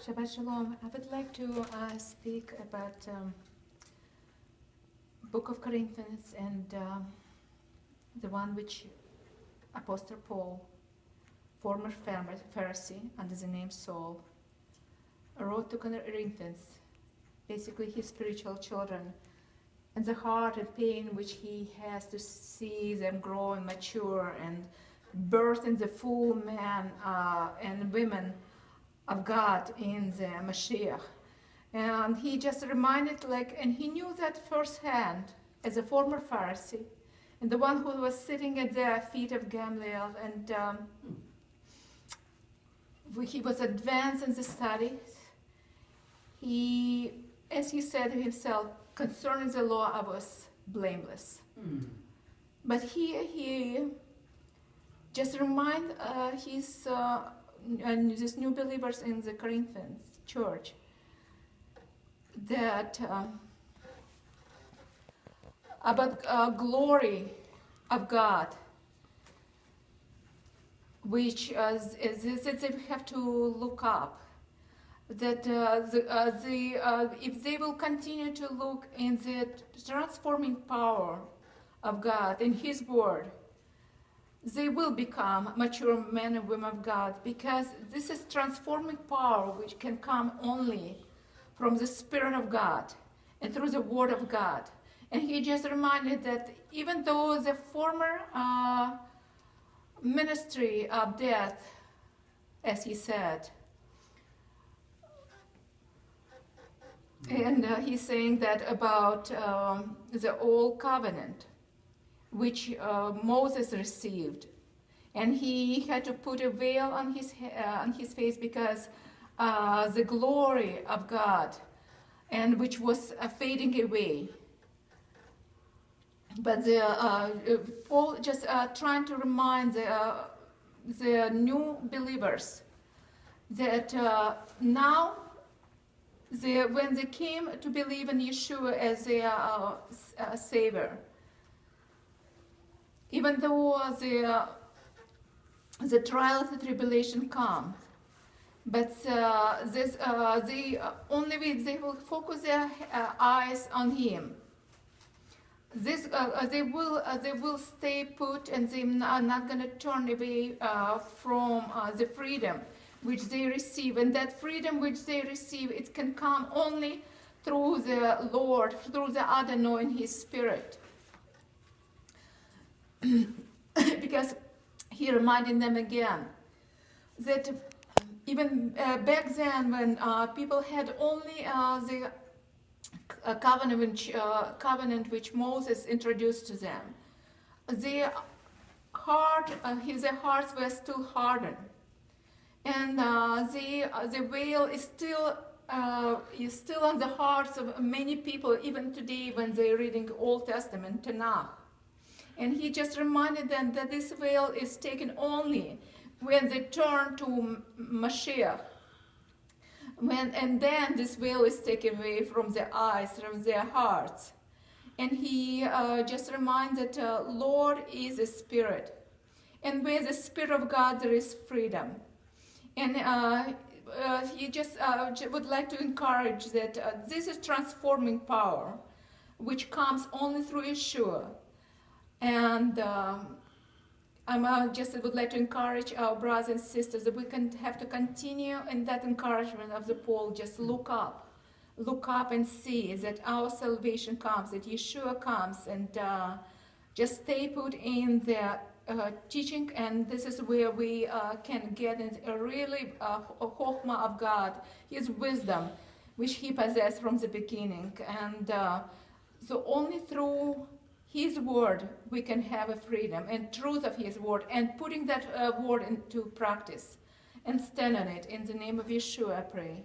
Shabbat Shalom. I would like to speak about Book of Corinthians and the one which Apostle Paul, former Pharisee under the name Saul, wrote to Corinthians, basically his spiritual children, and the heart and pain which he has to see them grow and mature and birth in the full man and women of God in the Moshiach. And he just reminded, and he knew that firsthand as a former Pharisee, and the one who was sitting at the feet of Gamaliel, and he was advanced in the studies. He, as he said himself, concerning the law, I was blameless. But he just remind these new believers in the Corinthians church that about glory of God, which they have to look up. That if they will continue to look in the transforming power of God in His Word, they will become mature men and women of God, because this is transforming power which can come only from the Spirit of God and through the Word of God. And he just reminded that even though the former ministry of death, as he said, and he's saying that about the old covenant, which Moses received, and he had to put a veil on his face because the glory of God, and which was fading away. But Paul just trying to remind the new believers that now, when they came to believe in Yeshua as their Savior, even though the trials and tribulation come, but they will focus their eyes on Him. They will stay put, and they are not going to turn away from the freedom which they receive. And that freedom which they receive, it can come only through the Lord, through the Adonai in His Spirit. Because he reminded them again that even back then, when people had only the covenant which Moses introduced to them, their hearts were still hardened, and the veil is still on the hearts of many people even today when they're reading Old Testament Tanakh. And he just reminded them that this veil is taken only when they turn to Moshiach. And then this veil is taken away from their eyes, from their hearts. And he just reminded that Lord is a spirit. And where the Spirit of God, there is freedom. And he just would like to encourage that this is transforming power, which comes only through Yeshua. And I just would like to encourage our brothers and sisters that we can have to continue in that encouragement of the Paul. Just look up and see that our salvation comes, that Yeshua comes, and just stay put in the teaching. And this is where we can get a really chokhmah of God, His wisdom, which He possessed from the beginning. And so only through His Word we can have a freedom and truth of His Word, and putting that Word into practice and stand on it. In the name of Yeshua I pray.